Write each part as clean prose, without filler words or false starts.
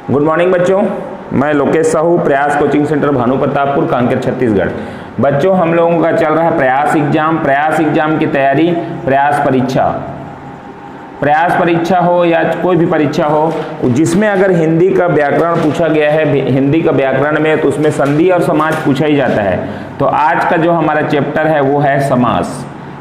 Good morning बच्चों, मैं लोकेश साहू, प्रयास कोचिंग सेंटर भानु प्रतापपुर, कांकेर, छत्तीसगढ़। बच्चों, हम लोगों का चल रहा है प्रयास एग्जाम की तैयारी। प्रयास परीक्षा हो या कोई भी परीक्षा हो जिसमें अगर हिंदी का व्याकरण पूछा गया है, हिंदी का व्याकरण में, तो उसमें संधि और समाज पूछा ही जाता है। तो आज का जो हमारा चैप्टर है वो है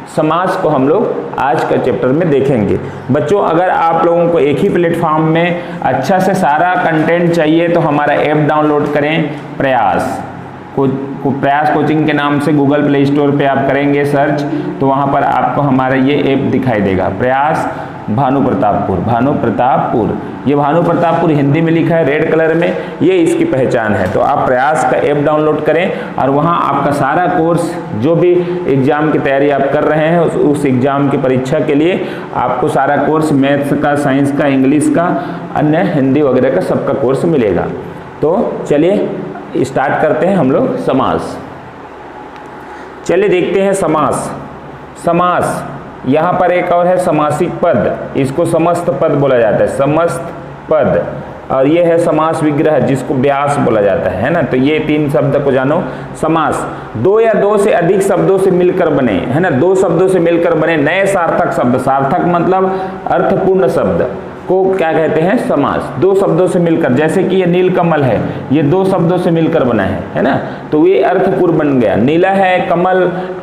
समास को हम लोग आज का चैप्टर में देखेंगे। बच्चों, अगर आप लोगों को एक ही प्लेटफॉर्म में अच्छा से सारा कंटेंट चाहिए तो हमारा ऐप डाउनलोड करें। प्रयास कोचिंग के नाम से गूगल प्ले स्टोर पे आप करेंगे सर्च, तो वहाँ पर आपको हमारा ये ऐप दिखाई देगा, प्रयास भानु प्रतापपुर। ये भानु प्रतापपुर हिंदी में लिखा है रेड कलर में, ये इसकी पहचान है। तो आप प्रयास का ऐप डाउनलोड करें और वहाँ आपका सारा कोर्स, जो भी एग्जाम की तैयारी आप कर रहे हैं उस एग्जाम की परीक्षा के लिए आपको सारा कोर्स, मैथ्स का, साइंस का, इंग्लिश का, अन्य हिंदी वगैरह का सबका कोर्स मिलेगा। तो चलिए स्टार्ट करते हैं हम लोग समास। चलिए देखते हैं समास। यहाँ पर एक और है समासिक पद, इसको समस्त पद बोला जाता है, समस्त पद। और ये है समास विग्रह, जिसको व्यास बोला जाता है ना। तो ये तीन शब्द को जानो। समास दो या दो से अधिक शब्दों से मिलकर बने, है ना, दो शब्दों से मिलकर बने नए सार्थक शब्द। सार्थक मतलब अर्थपूर्ण शब्द को क्या कहते हैं? समास। दो शब्दों से मिलकर, जैसे कि ये नीलकमल है, ये दो शब्दों से मिलकर बना है ना, तो ये अर्थपूर्ण बन गया। नीला है,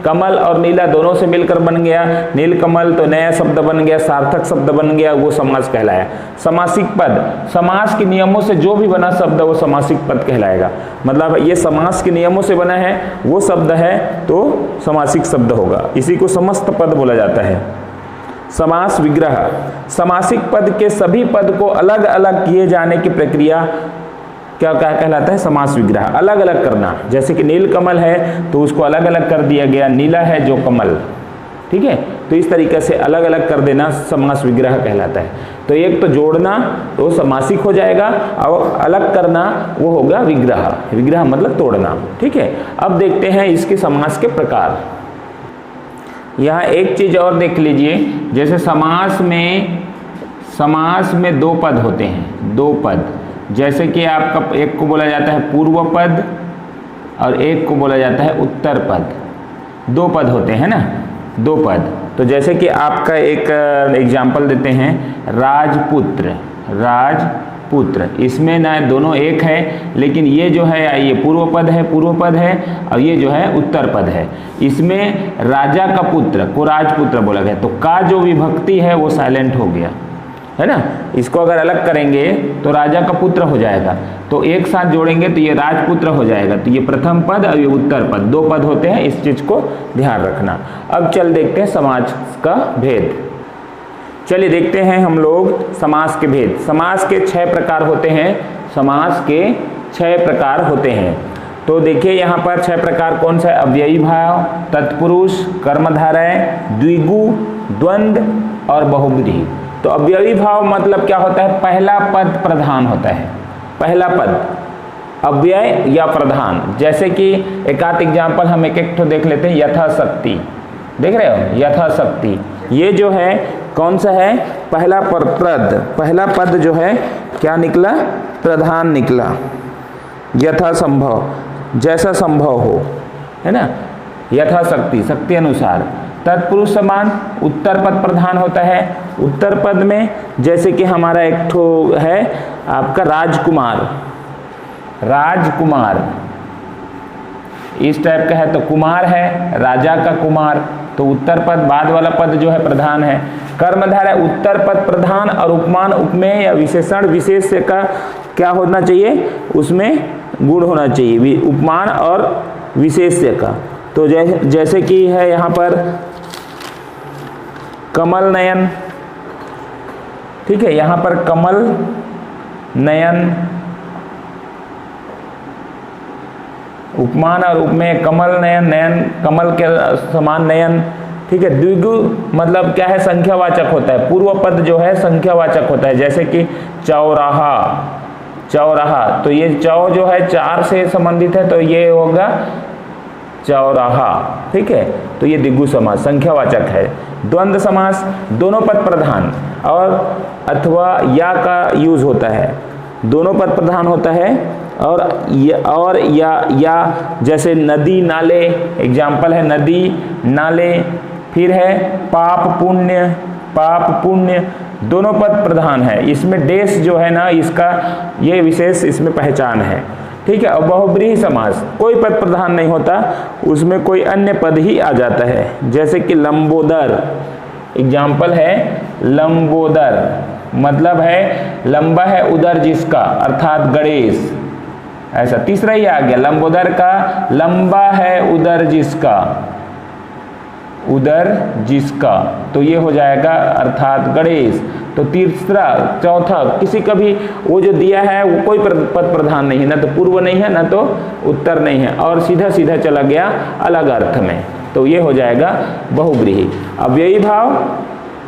कमल और नीला दोनों से मिलकर बन गया नीलकमल, तो नया शब्द बन गया, सार्थक शब्द बन गया, वो समास कहलाया। समासिक पद, समास के नियमों से जो भी बना शब्द वो समासिक पद कहलाएगा। मतलब ये समास के नियमों से बना है, वो शब्द है तो समासिक शब्द होगा, इसी को समस्त पद बोला जाता है। समास विग्रह, समासिक पद के सभी पद को अलग अलग किए जाने की प्रक्रिया क्या कहलाता है? समास विग्रह। अलग अलग करना, जैसे कि नीलकमल है तो उसको अलग अलग कर दिया गया, नीला है जो कमल, ठीक है, तो इस तरीके से अलग अलग कर देना समास विग्रह कहलाता है। तो एक तो जोड़ना तो समासिक हो जाएगा, और अलग करना वो होगा विग्रह मतलब तोड़ना, ठीक है। अब देखते हैं इसके समास के प्रकार। यहाँ एक चीज और देख लीजिए, जैसे समास में दो पद होते हैं, दो पद, जैसे कि आपका एक को बोला जाता है पूर्व पद और एक को बोला जाता है उत्तर पद। दो पद होते हैं ना, दो पद। तो जैसे कि आपका एक एग्जाम्पल देते हैं, राजपुत्र, इसमें ना दोनों एक है, लेकिन ये जो है ये पूर्व पद है और ये जो है उत्तर पद है। इसमें राजा का पुत्र को राजपुत्र बोला गया, तो का जो विभक्ति है वो साइलेंट हो गया, है ना। इसको अगर अलग करेंगे तो राजा का पुत्र हो जाएगा, तो एक साथ जोड़ेंगे तो ये राजपुत्र हो जाएगा। तो ये प्रथम पद और ये उत्तर पद, दो पद होते हैं, इस चीज को ध्यान रखना। अब चल देखते हैं समास का भेद। चलिए देखते हैं हम लोग समास के भेद। समास के 6 प्रकार होते हैं। तो देखिए यहाँ पर 6 प्रकार कौन सा है? अव्ययी भाव, तत्पुरुष, कर्मधारय, द्विगु, द्वंद्व और बहुब्रीहि। तो अव्ययी भाव मतलब क्या होता है? पहला पद प्रधान होता है, पहला पद अव्यय या प्रधान। जैसे कि एक आध एग्जाम्पल हम एक ठो देख लेते हैं। यथाशक्ति, देख रहे हो, यथाशक्ति, ये जो है कौन सा है? पहला पद जो है क्या निकला? प्रधान निकला। यथासंभव, जैसा संभव हो, है ना, यथाशक्ति, शक्ति अनुसार। तत्पुरुष समान, उत्तर पद प्रधान होता है। उत्तर पद में जैसे कि हमारा एक ठो है आपका राजकुमार, इस टाइप का है, तो कुमार है, राजा का कुमार, तो उत्तर पद, बाद वाला पद जो है प्रधान है। कर्मधारय, उत्तर पद प्रधान और उपमान, उपमेय या विशेषण विशेष्य का क्या होना चाहिए? उसमें गुण होना चाहिए, उपमान और विशेष्य का। तो जैसे कि है यहाँ पर कमल नयन, ठीक है, यहाँ पर कमल नयन, उपमान और उपमेय, कमल नयन कमल के समान नयन, ठीक है। द्विगु मतलब क्या है? संख्यावाचक होता है। पूर्व पद जो है संख्यावाचक होता है, जैसे कि चौराहा, तो ये चौ जो है 4 से संबंधित है, तो ये होगा चौराहा, ठीक है। तो ये द्विगु समास संख्यावाचक है। द्वंद्व समास, दोनों पद प्रधान और अथवा या का यूज होता है, दोनों पद प्रधान होता है। और या जैसे नदी नाले, एग्जाम्पल है नदी नाले। फिर है पाप पुण्य, दोनों पद प्रधान है। इसमें डेस जो है ना, इसका ये विशेष इसमें पहचान है, ठीक है। और बहुब्रीहि समास, कोई पद प्रधान नहीं होता, उसमें कोई अन्य पद ही आ जाता है। जैसे कि लंबोदर, एग्जाम्पल है लंबोदर, मतलब है लंबा है उदर जिसका, अर्थात गणेश। ऐसा तीसरा ही आ गया लंबोदर का, लंबा है उदर जिसका, तो ये हो जाएगा अर्थात गणेश। तो तीसरा, चौथा, किसी का भी वो जो दिया है वो कोई पद प्रधान नहीं है, ना तो पूर्व नहीं है, ना तो उत्तर नहीं है, और सीधा सीधा चला गया अलग अर्थ में, तो ये हो जाएगा बहुब्रीहि। अव्ययी भाव,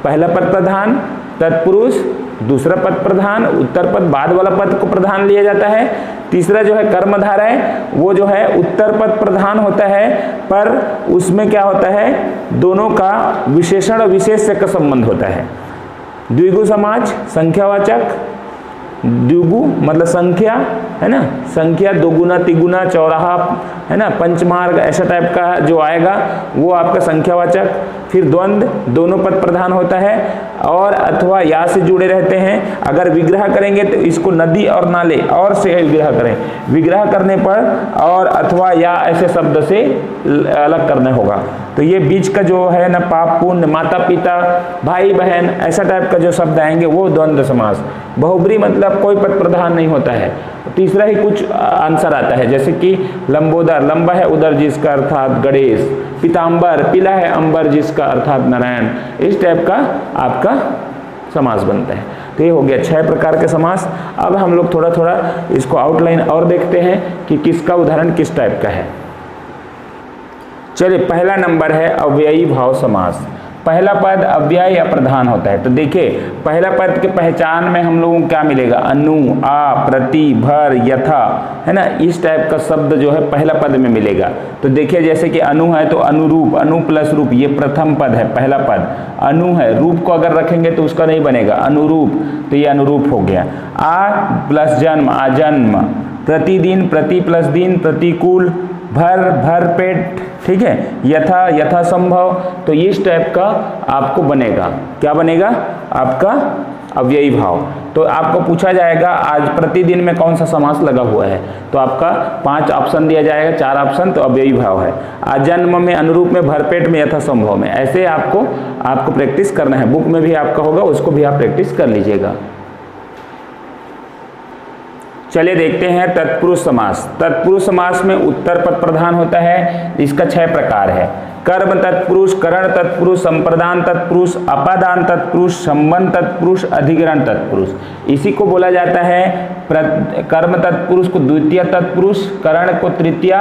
पहला पद प्रधान, तत्पुरुष दूसरा पद प्रधान, उत्तर पद बाद वाला पद को प्रधान लिया जाता है। तीसरा जो है कर्मधारय, वो जो है उत्तर पद प्रधान होता है, पर उसमें क्या होता है, दोनों का विशेषण और विशेष्य का संबंध होता है। द्विगु समाज, संख्यावाचक, द्विगु मतलब संख्या है ना, संख्या दोगुना तिगुना चौराहा है ना, पंचमार्ग, ऐसा टाइप का जो आएगा वो आपका संख्यावाचक। फिर द्वंद्व, दोनों पद प्रधान होता है, और अथवा या से जुड़े रहते हैं। अगर विग्रह करेंगे तो इसको नदी और नाले और से विग्रह करें, विग्रह करने पर और अथवा या ऐसे शब्द से अलग करना होगा। तो ये बीच का जो है ना, पाप पुण्य, माता पिता, भाई बहन, ऐसा टाइप का जो शब्द आएंगे वो द्वंद्व समास। बहुब्रीहि मतलब कोई पद प्रधान नहीं होता है, तीसरा ही कुछ आंसर आता है, जैसे कि लंबोदर, लंबा है उदर जिसका, अर्थात गणेश। पीताम्बर, पीला है अंबर जिसका, अर्थात नारायण। इस टाइप का आपका समास बनता है। तो ये हो गया 6 प्रकार के समास। अब हम लोग थोड़ा थोड़ा इसको आउटलाइन और देखते हैं कि किसका उदाहरण किस टाइप का है। चलिए, पहला नंबर है अव्ययी भाव समास। पहला पद अव्यय या प्रधान होता है। तो देखिए, पहला पद के पहचान में हम लोगों को क्या मिलेगा, अनु, आ, प्रति, भर, यथा, है ना, इस टाइप का शब्द जो है पहला पद में मिलेगा। तो देखिए, जैसे कि अनु है तो अनुरूप, अनु प्लस रूप, ये प्रथम पद है, पहला पद। अनु है, रूप को अगर रखेंगे तो उसका नहीं बनेगा, अनुरूप, तो ये अनुरूप हो गया। आ प्लस जन्म, आजन्म। प्रतिदिन, प्रति प्लस दिन, प्रतिकूल। भर, भर पेट, ठीक है। यथा, यथा संभव। तो इस टाइप का आपको बनेगा, क्या बनेगा आपका अव्ययी भाव। तो आपको पूछा जाएगा आज प्रतिदिन में कौन सा समास लगा हुआ है, तो आपका 5 ऑप्शन दिया जाएगा, 4 ऑप्शन, तो अव्ययी भाव है। आजन्म में, अनुरूप में, भरपेट में, यथा संभव में। ऐसे आपको प्रैक्टिस करना है, बुक में भी आपका होगा, उसको भी आप प्रैक्टिस कर लीजिएगा। चलिए देखते हैं तत्पुरुष समास। तत्पुरुष समास में उत्तर पद प्रधान होता है। इसका 6 प्रकार है। कर्म तत्पुरुष, करण तत्पुरुष, संप्रदान तत्पुरुष, अपादान तत्पुरुष, संबंध तत्पुरुष, अधिकरण तत्पुरुष। इसी को बोला जाता है कर्म तत्पुरुष को द्वितीय तत्पुरुष, करण को तृतीय,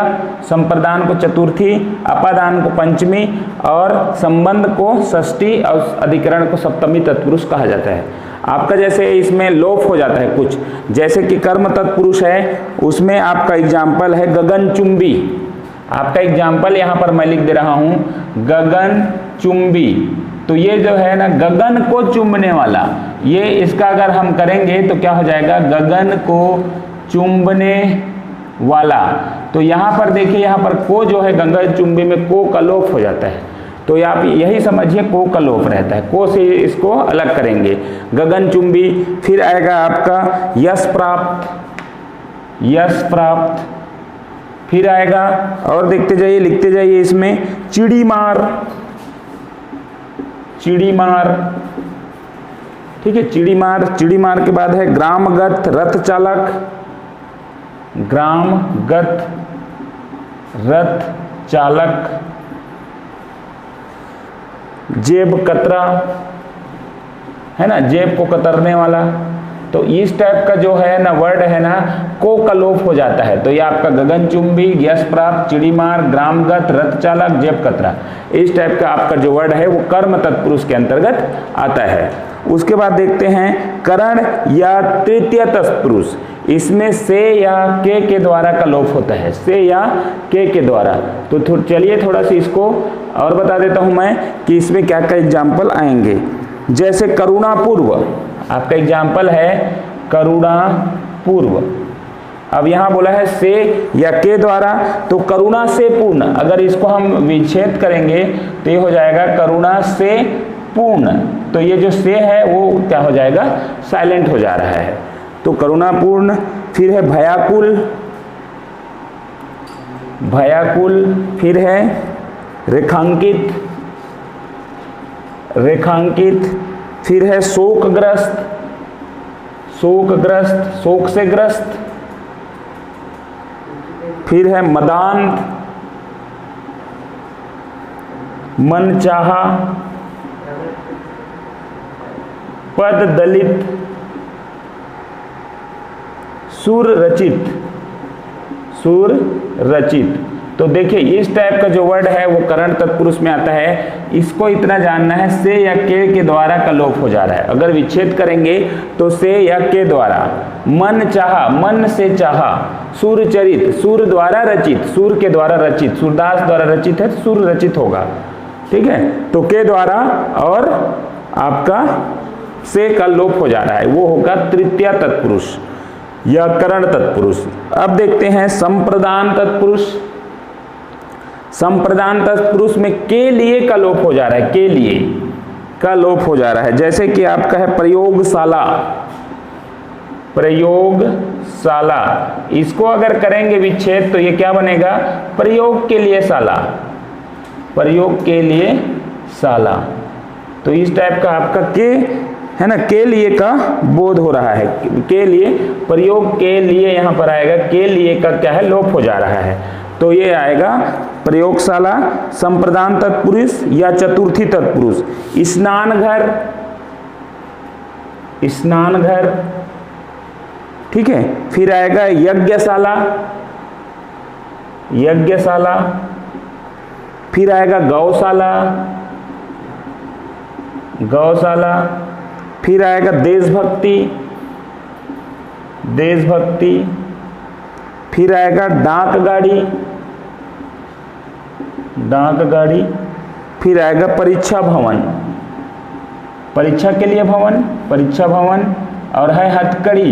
संप्रदान को चतुर्थी, अपादान को पंचमी, और संबंध को षष्ठी, और अधिकरण को सप्तमी तत्पुरुष कहा जाता है। आपका जैसे इसमें लोप हो जाता है कुछ, जैसे कि कर्म तत्पुरुष है, उसमें आपका एग्जाम्पल है गगनचुंबी। आपका एग्जाम्पल यहाँ पर मैं लिख दे रहा हूँ, गगनचुंबी। तो ये जो है ना, गगन को चुंबने वाला, ये इसका अगर हम करेंगे तो क्या हो जाएगा, गगन को चुंबने वाला। तो यहाँ पर देखिए, यहाँ पर को जो है गगनचुंबी में को का लोप हो जाता है, तो आप यही समझिए को का लोप रहता है, को से इसको अलग करेंगे, गगनचुंबी। फिर आएगा आपका यश प्राप्त, यश प्राप्त। फिर आएगा, और देखते जाइए, लिखते जाइए इसमें, चिड़ी मार, चिड़ी मार, ठीक है, चिड़ी मार। चिड़ी मार के बाद है ग्रामगत रथ चालक, ग्रामगत रथ चालक। जेब कतरा, है ना, जेब को कतरने वाला। तो इस टाइप का जो है ना वर्ड है ना, को का लोप हो जाता है। तो ये आपका गगनचुंबी, यश प्राप्त, चिड़ीमार, ग्रामगत, रथ चालक, जेब कतरा, इस टाइप का आपका जो वर्ड है वो कर्म तत्पुरुष के अंतर्गत आता है। उसके बाद देखते हैं करण या तृतीय तत्पुरुष। इसमें से या के द्वारा का लोप होता है, से या के द्वारा। तो चलिए थोड़ा सा इसको और बता देता हूं मैं कि इसमें क्या क्या एग्जाम्पल आएंगे। जैसे करुणा पूर्व, आपका एग्जाम्पल है करुणा पूर्व। अब यहाँ बोला है से या के द्वारा, तो करुणा से पूर्ण, अगर इसको हम विच्छेद करेंगे तो ये हो जाएगा करुणा से पूर्ण। तो ये जो से है वो क्या हो जाएगा, साइलेंट हो जा रहा है। तो करुणापूर्ण, फिर है भयाकुल, भयाकुल, फिर है रेखांकित, रेखांकित, फिर है शोकग्रस्त, शोकग्रस्त, शोक से ग्रस्त, फिर है मदांत, मनचाहा, पद दलित, सुर रचित, सुर रचित। तो देखिए इस टाइप का जो वर्ड है वो करण तत्पुरुष में आता है। इसको इतना जानना है से या के द्वारा का लोप हो जा रहा है। अगर विच्छेद करेंगे तो से या के द्वारा। मन चाहा, मन से चाहा। सुर चरित, सुर द्वारा रचित, सुर के द्वारा रचित, सूरदास द्वारा रचित है तो सुर रचित होगा, ठीक है। तो के द्वारा और आपका से का लोप हो जा रहा है, वो होगा तृतीय तत्पुरुष या करण तत्पुरुष। अब देखते हैं संप्रदान तत्पुरुष। संप्रदान तत्पुरुष में के लिए का लोप हो जा रहा है, के लिए का लोप हो जा रहा है। जैसे कि आपका है प्रयोगशाला, प्रयोगशाला, इसको अगर करेंगे विच्छेद तो ये क्या बनेगा, प्रयोग के लिए शाला, प्रयोग के लिए शाला। तो इस टाइप का आपका के है ना, के लिए का बोध हो रहा है, के लिए, प्रयोग के लिए यहाँ पर आएगा, के लिए का क्या है, लोप हो जा रहा है। तो ये आएगा प्रयोगशाला, संप्रदान तत्पुरुष या चतुर्थी तत्पुरुष। स्नान घर, स्नान घर, ठीक है। फिर आएगा यज्ञशाला, यज्ञशाला, फिर आएगा गौशाला, गौशाला, फिर आएगा देशभक्ति, देशभक्ति, फिर आएगा डाक गाड़ी, डाक गाड़ी, फिर आएगा परीक्षा भवन, परीक्षा के लिए भवन, परीक्षा भवन, और है हथकड़ी,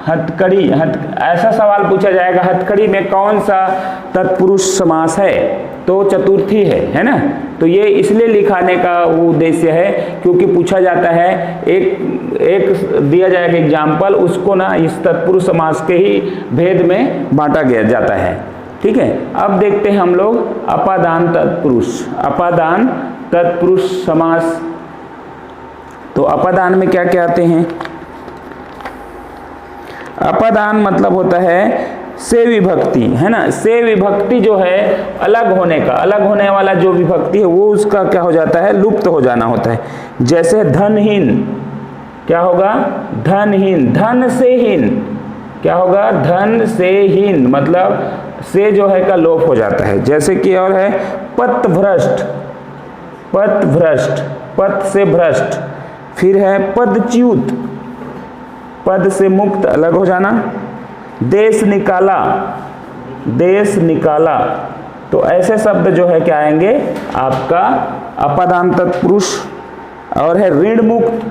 हथकड़ी, ऐसा सवाल पूछा जाएगा हथकड़ी में कौन सा तत्पुरुष समास है, तो चतुर्थी है ना। तो ये इसलिए लिखाने का वो उद्देश्य है क्योंकि पूछा जाता है, एक दिया जाएगा एग्जाम्पल, उसको ना इस तत्पुरुष समास के ही भेद में बांटा गया जाता है, ठीक है। अब देखते हैं हम लोग अपादान तत्पुरुष, अपादान तत्पुरुष समास। तो अपादान में क्या क्या आते हैं, अपादान मतलब होता है से विभक्ति, है ना। से विभक्ति जो है अलग होने का, अलग होने वाला जो विभक्ति है वो उसका क्या हो जाता है, लुप्त हो जाना होता है। जैसे धनहीन, क्या होगा, धनहीन, धन से हीन, क्या होगा, धन से हीन, मतलब से जो है का लोप हो जाता है। जैसे कि और है पथभ्रष्ट, पथभ्रष्ट, पथ से भ्रष्ट, फिर है पदच्युत, पद से मुक्त, अलग हो जाना। देश निकाला, देश निकाला। तो ऐसे शब्द जो है क्या आएंगे आपका अपादान तत्पुरुष। और है ऋण मुक्त,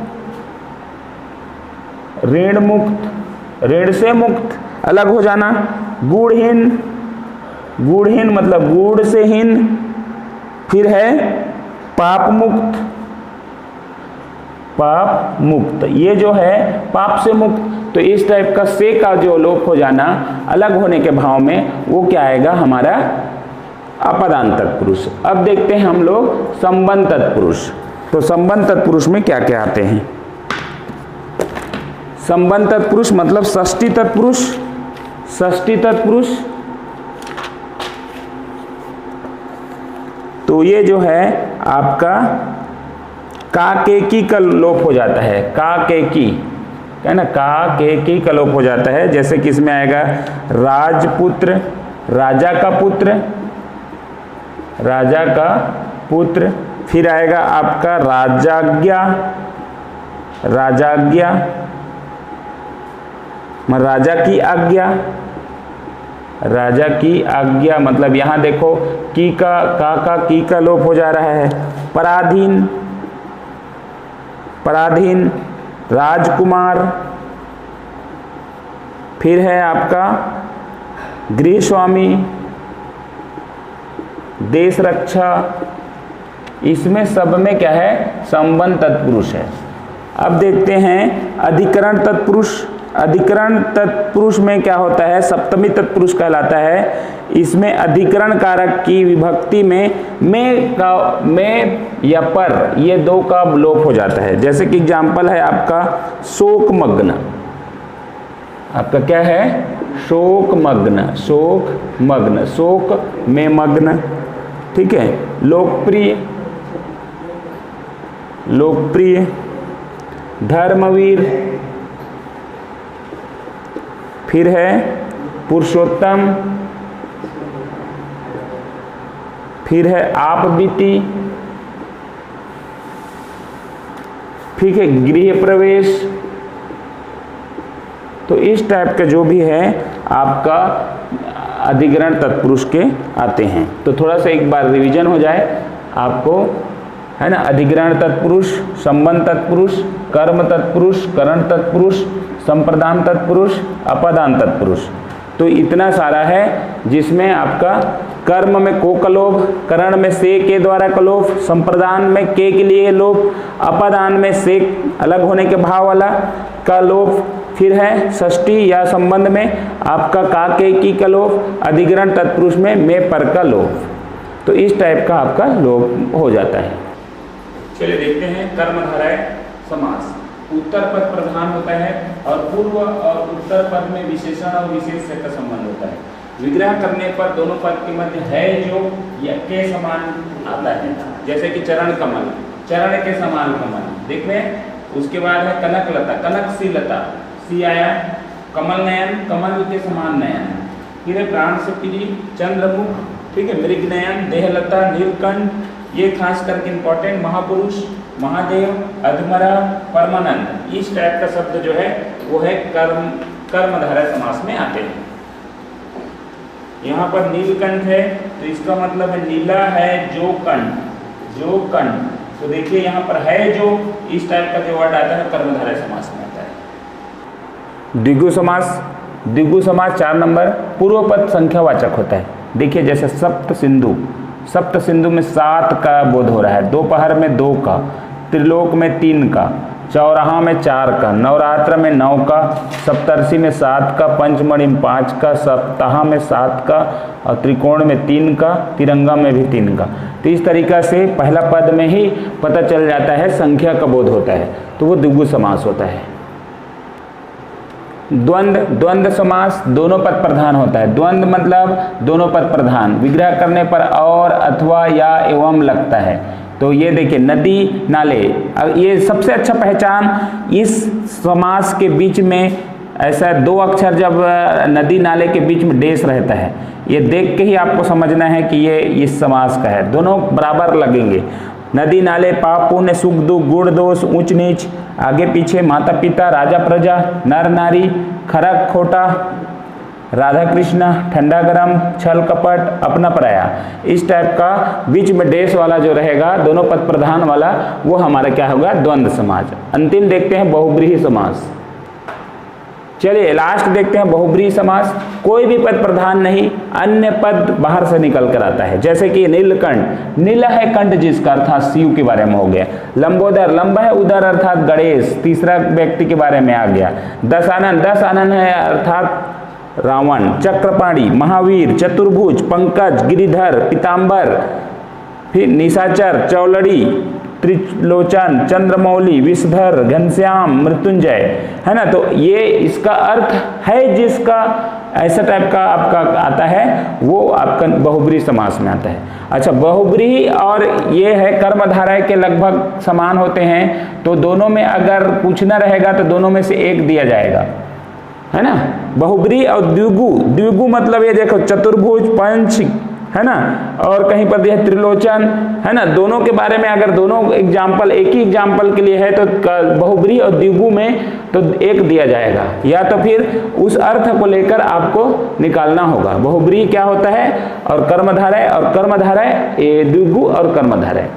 ऋण मुक्त, ऋण से मुक्त, अलग हो जाना। गुणहीन, गुणहीन मतलब गुण से हीन। फिर है पाप मुक्त, पाप मुक्त, ये जो है पाप से मुक्त। तो इस टाइप का से का जो लोप हो जाना अलग होने के भाव में वो क्या आएगा हमारा अपादान तत्पुरुष। अब देखते हैं हम लोग संबंध तत्पुरुष। तो संबंध तत्पुरुष में क्या क्या आते हैं, संबंध तत्पुरुष मतलब षष्ठी तत्पुरुष, षष्ठी तत्पुरुष। तो ये जो है आपका का के की का लोप हो जाता है, का के की है ना, का के की का लोप हो जाता है। जैसे कि इसमें आएगा राजपुत्र, राजा का पुत्र, राजा का पुत्र। फिर आएगा आपका राजाज्ञा, राजाज्ञा राजा की आज्ञा, राजा की आज्ञा मतलब यहाँ देखो की का की का लोप हो जा रहा है। पराधीन, पराधीन, राजकुमार, फिर है आपका गृह स्वामी, देश रक्षा, इसमें सब में क्या है, संबंध तत्पुरुष है। अब देखते हैं अधिकरण तत्पुरुष। अधिकरण तत्पुरुष में क्या होता है, सप्तमी तत्पुरुष कहलाता है। इसमें अधिकरण कारक की विभक्ति में या पर, ये दो का लोप हो जाता है। जैसे कि एग्जाम्पल है आपका शोकमग्न, आपका क्या है, शोकमग्न, शोकमग्न, शोक में मग्न, ठीक है। लोकप्रिय, लोकप्रिय, धर्मवीर, फिर है पुरुषोत्तम, फिर है आपबीती, ठीक है, गृह प्रवेश। तो इस टाइप का जो भी है आपका अधिकरण तत्पुरुष के आते हैं। तो थोड़ा सा एक बार रिवीजन हो जाए आपको, है ना। अधिकरण तत्पुरुष, संबंध तत्पुरुष, कर्म तत्पुरुष, करण तत्पुरुष, संप्रदान तत्पुरुष, अपदान तत्पुरुष। तो इतना सारा है जिसमें आपका कर्म में को का लोप, करण में से के द्वारा का लोप, संप्रदान में के लिए लोप, अपदान में से अलग होने के भाव वाला का लोप, फिर है षष्ठी या संबंध में आपका का के की का लोप, अधिकरण तत्पुरुष में पर का लोप। तो इस टाइप का आपका लोप हो जाता है। चलिए देखते हैं कर्मधारय समास। उत्तर पद प्रधान होता है और पूर्व और उत्तर पद में विशेषण और विशेष से का संबंध होता है। विग्रह करने पर दोनों पद के मध्य है जो या के समान आता है। जैसे कि चरण कमल, चरण के समान कमल, देख रहे हैं। उसके बाद है कनक लता, कनक सी लता, सी आया। कमल नयन, कमल के समान नयन। फिर है प्राण से प्रिय, चंद्रमुख, ठीक है, मृग नयन, देहलता, नीलकंठ, ये खास करके इंपॉर्टेंट, महापुरुष, महादेव, अधमरा, परमानंद। इस टाइप का शब्द जो है वो है कर्मधारय समास में आते हैं। यहाँ पर नीलकंठ है तो इसका मतलब है नीला है जो कंठ, जो कंठ। तो देखिए यहाँ पर है जो, इस टाइप का जो वर्ड आता है कर्मधारय समास में आता है। द्विगु समास, द्विगु समास 4 नंबर, पूर्व पद संख्यावाचक होता है। देखिए जैसे सप्त सिंधु, सप्त सिंधु में 7 का बोध हो रहा है, दोपहर में 2 का, त्रिलोक में 3 का, चौराहा में 4 का, नवरात्र में 9 का, सप्तर्षि में 7 का, पंचमणि में 5 का, सप्ताह में 7 का और त्रिकोण में 3 का, तिरंगा में भी 3 का। तो इस तरीका से पहला पद में ही पता चल जाता है, संख्या का बोध होता है, तो वो द्विगु समास होता है। द्वंद्व, द्वंद्व समास दोनों पद प्रधान होता है। द्वंद्व मतलब दोनों पद प्रधान, विग्रह करने पर और अथवा या एवं लगता है। तो ये देखिए नदी नाले, ये सबसे अच्छा पहचान इस समास के बीच में ऐसा 2 अक्षर जब नदी नाले के बीच में डेश रहता है, ये देख के ही आपको समझना है कि ये इस समास का है। दोनों बराबर लगेंगे। नदी नाले, पाप पुण्य, सुख दुख, गुण दोष, ऊंच नीच, आगे पीछे, माता पिता, राजा प्रजा, नर नारी, खरा खोटा, राधा कृष्णा, ठंडा गरम, छल कपट, अपना पराया। इस टाइप का बीच में डेश वाला जो रहेगा, दोनों पद प्रधान वाला, वो हमारा क्या होगा, द्वंद्व समास। अंतिम देखते हैं बहुब्रीहि समास। चलिए लास्ट देखते हैं बहुब्रीहि समास। कोई भी पद प्रधान नहीं, अन्य पद बाहर से निकल कर आता है। जैसे कि नीलकंठ, नील है कंठ जिसका, अर्थात शिव के बारे में हो गया। लंबोदर, लंबा है उदर अर्थात गणेश, तीसरा व्यक्ति के बारे में आ गया। दशानन, दस आनन है अर्थात रावण। चक्रपाणी, महावीर, चतुर्भुज, पंकज, गिरिधर, पीताम्बर, फिर निशाचर, चौलड़ी, त्रिलोचन, चंद्रमौली, विषधर, घनश्याम, मृत्युंजय, है ना। तो ये इसका अर्थ है जिसका, ऐसा टाइप का आपका आता है, वो आपका बहुब्रीहि समास में आता है। अच्छा, बहुब्रीहि और ये है कर्मधारय के लगभग समान होते हैं, तो दोनों में अगर पूछना रहेगा तो दोनों में से एक दिया जाएगा, है ना। बहुब्रीहि और द्विगु, द्विगु मतलब ये देखो चतुर्भुज, पंच, है ना, और कहीं पर दिया त्रिलोचन, है ना। दोनों के बारे में अगर दोनों एग्जाम्पल एक ही एग्जाम्पल के लिए है तो बहुब्रीहि और द्विगु में तो एक दिया जाएगा, या तो फिर उस अर्थ को लेकर आपको निकालना होगा। बहुब्रीहि क्या होता है और कर्मधारय, और कर्मधारय द्विगु और कर्मधारय।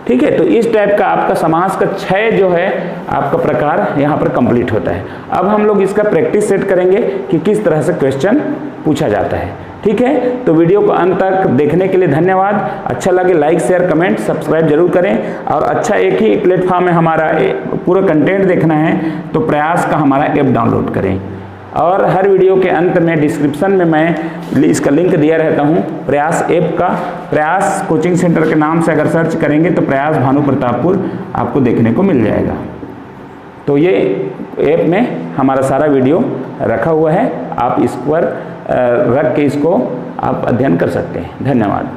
ठीक है। तो इस टाइप का आपका समास का 6 जो है आपका प्रकार यहाँ पर कंप्लीट होता है। अब हम लोग इसका प्रैक्टिस सेट करेंगे कि किस तरह से क्वेश्चन पूछा जाता है। ठीक है, तो वीडियो को अंत तक देखने के लिए धन्यवाद। अच्छा लगे लाइक शेयर कमेंट सब्सक्राइब जरूर करें। और अच्छा एक ही प्लेटफॉर्म है हमारा, पूरा कंटेंट देखना है तो प्रयास का हमारा ऐप डाउनलोड करें। और हर वीडियो के अंत में डिस्क्रिप्शन में मैं इसका लिंक दिया रहता हूँ प्रयास ऐप का। प्रयास कोचिंग सेंटर के नाम से अगर सर्च करेंगे तो प्रयास भानु प्रतापपुर आपको देखने को मिल जाएगा। तो ये ऐप में हमारा सारा वीडियो रखा हुआ है, आप इस पर रख के इसको आप अध्ययन कर सकते हैं। धन्यवाद।